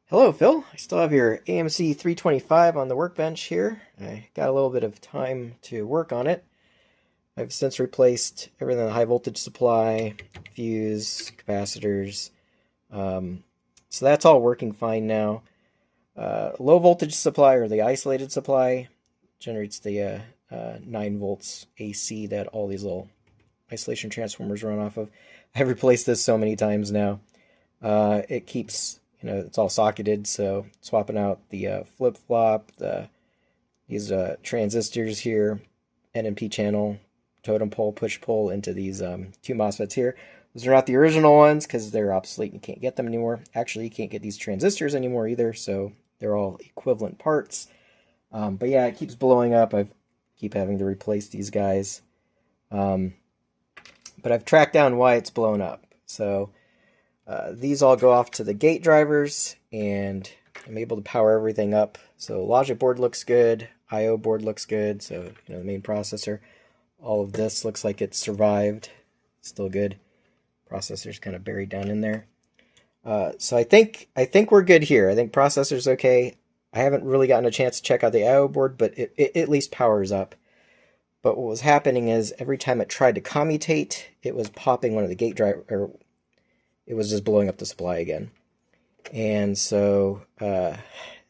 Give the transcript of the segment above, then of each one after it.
Hello, Phil. I still have your AMC325 on the workbench here. I got a little bit of time to work on it. I've since replaced everything, the high voltage supply, fuse, capacitors. So that's all working fine now. Low voltage supply, or the isolated supply, generates the 9 volts AC that all these little isolation transformers run off of. I've replaced this so many times now. It keeps, it's all socketed, so swapping out the flip-flop, these transistors here, NMP channel, totem pole, push-pull into these two MOSFETs here. Those are not the original ones because they're obsolete and you can't get them anymore. Actually, you can't get these transistors anymore either, so they're all equivalent parts. But yeah, it keeps blowing up. I keep having to replace these guys. But I've tracked down why it's blown up. So these all go off to the gate drivers, and I'm able to power everything up. So logic board looks good, I/O board looks good, so the main processor. All of this looks like it's survived, still good. Processor's kind of buried down in there. So I think we're good here. I think processor's okay. I haven't really gotten a chance to check out the I/O board, but it at least powers up. But what was happening is every time it tried to commutate, it was popping one of the gate driver, or it was just blowing up the supply again. And so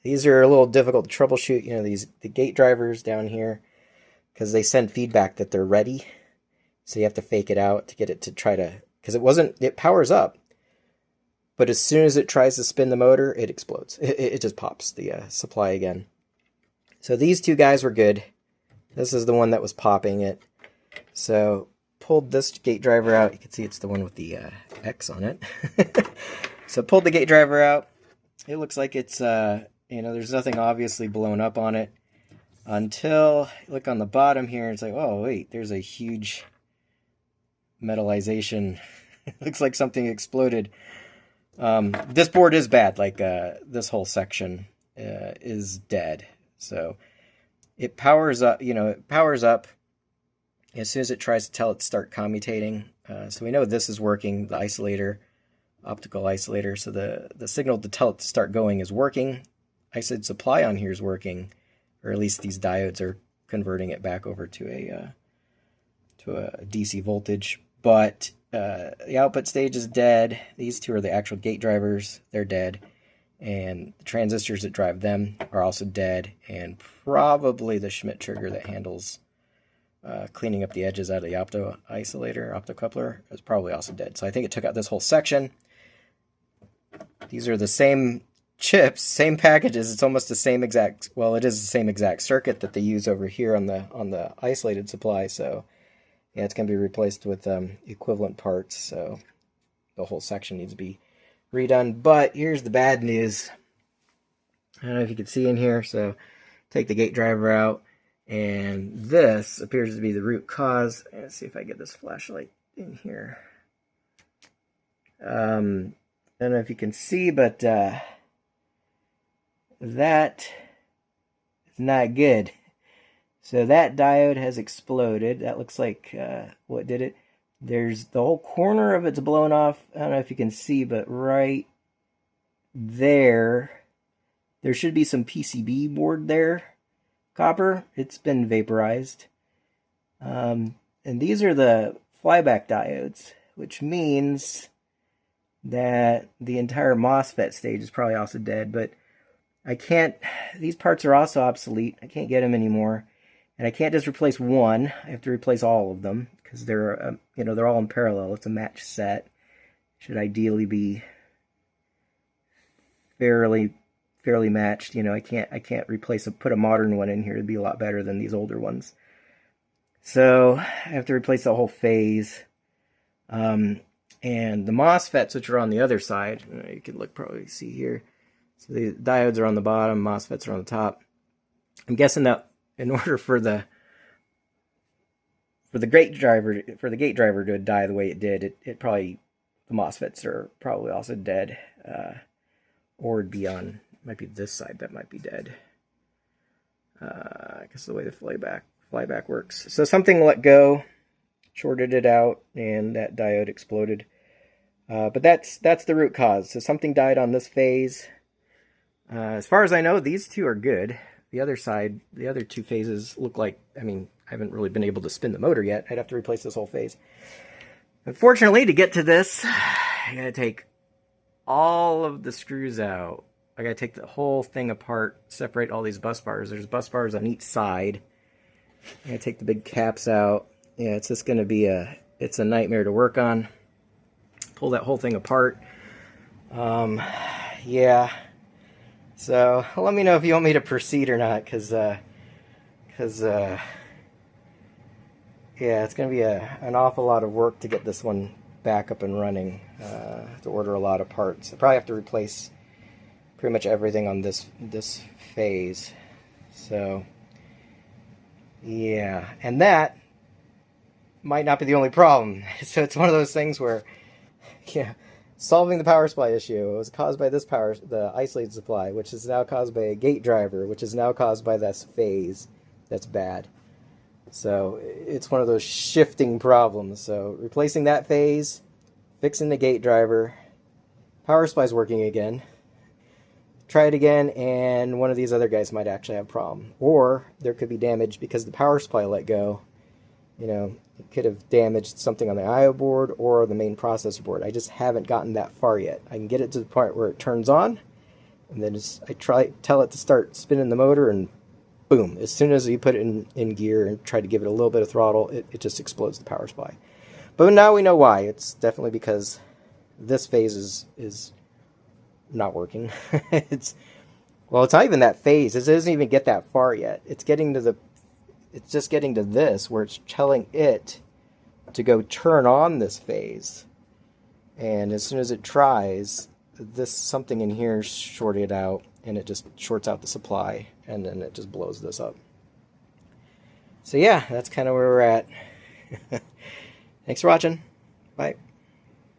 these are a little difficult to troubleshoot. The gate drivers down here, because they send feedback that they're ready. So you have to fake it out to get it to try to, because it powers up. But as soon as it tries to spin the motor, it explodes. It just pops the supply again. So these two guys were good. This is the one that was popping it. So pulled this gate driver out. You can see it's the one with the X on it. So pulled the gate driver out. It looks like it's, there's nothing obviously blown up on it. Until you look on the bottom here, it's like, oh, wait, there's a huge metallization. It looks like something exploded. This board is bad. Like this whole section is dead. So it powers up, it powers up as soon as it tries to tell it to start commutating. So we know this is working, the isolator, optical isolator. So the signal to tell it to start going is working. Isolated supply on here is working, or at least these diodes are converting it back over to a DC voltage. But the output stage is dead. These two are the actual gate drivers. They're dead. And the transistors that drive them are also dead. And probably the Schmitt trigger that handles cleaning up the edges out of the optocoupler is probably also dead. So I think it took out this whole section. These are the same chips, same packages. It's almost the same exact, well, it is the same exact circuit that they use over here on the isolated supply. So yeah, it's going to be replaced with equivalent parts. So the whole section needs to be redone. But here's the bad news. I don't know if you can see in here. So take the gate driver out, and this appears to be the root cause. Let's see if I get this flashlight in here. I don't know if you can see, but that is not good. So that diode has exploded. That looks like what did it. There's the whole corner of it's blown off. I don't know if you can see, but right there should be some PCB board there. Copper, it's been vaporized. And these are the flyback diodes, which means that the entire MOSFET stage is probably also dead, but I can't, these parts are also obsolete. I can't get them anymore. And I can't just replace one. I have to replace all of them because they're, they're all in parallel. It's a match set. Should ideally be fairly matched. I can't put a modern one in here. It'd be a lot better than these older ones. So I have to replace the whole phase. And the MOSFETs, which are on the other side, you can probably see here. So the diodes are on the bottom, MOSFETs are on the top. I'm guessing that in order for the gate driver to die the way it did, it probably, the MOSFETs are probably also dead, or it'd be on, might be this side that might be dead. I guess the way the flyback works. So something let go, shorted it out, and that diode exploded. But that's the root cause. So something died on this phase. As far as I know, these two are good. The other side, the other two phases look like, I mean, I haven't really been able to spin the motor yet. I'd have to replace this whole phase. Unfortunately, to get to this, I gotta take all of the screws out. I gotta take the whole thing apart, separate all these bus bars. There's bus bars on each side. I gotta take the big caps out. Yeah, it's just gonna be it's a nightmare to work on. Pull that whole thing apart. Yeah. So let me know if you want me to proceed or not, because yeah, it's going to be an awful lot of work to get this one back up and running. To order a lot of parts. I probably have to replace pretty much everything on this phase. So yeah, and that might not be the only problem. So it's one of those things where, yeah, solving the power supply issue, it was caused by this the isolated supply, which is now caused by a gate driver, which is now caused by this phase that's bad. So it's one of those shifting problems. So replacing that phase, fixing the gate driver, power supply's working again. Try it again, and one of these other guys might actually have a problem. Or there could be damage because the power supply let go. You know, it could have damaged something on the I/O board or the main processor board. I just haven't gotten that far yet. I can get it to the point where it turns on, and then tell it to start spinning the motor, and boom, as soon as you put it in gear and try to give it a little bit of throttle, it just explodes the power supply. But now we know why. It's definitely because this phase is not working. It's not even that phase. It doesn't even get that far yet. It's just getting to this where it's telling it to go turn on this phase. And as soon as it tries, something in here shorted out, and it just shorts out the supply, and then it just blows this up. So yeah, that's kind of where we're at. Thanks for watching. Bye.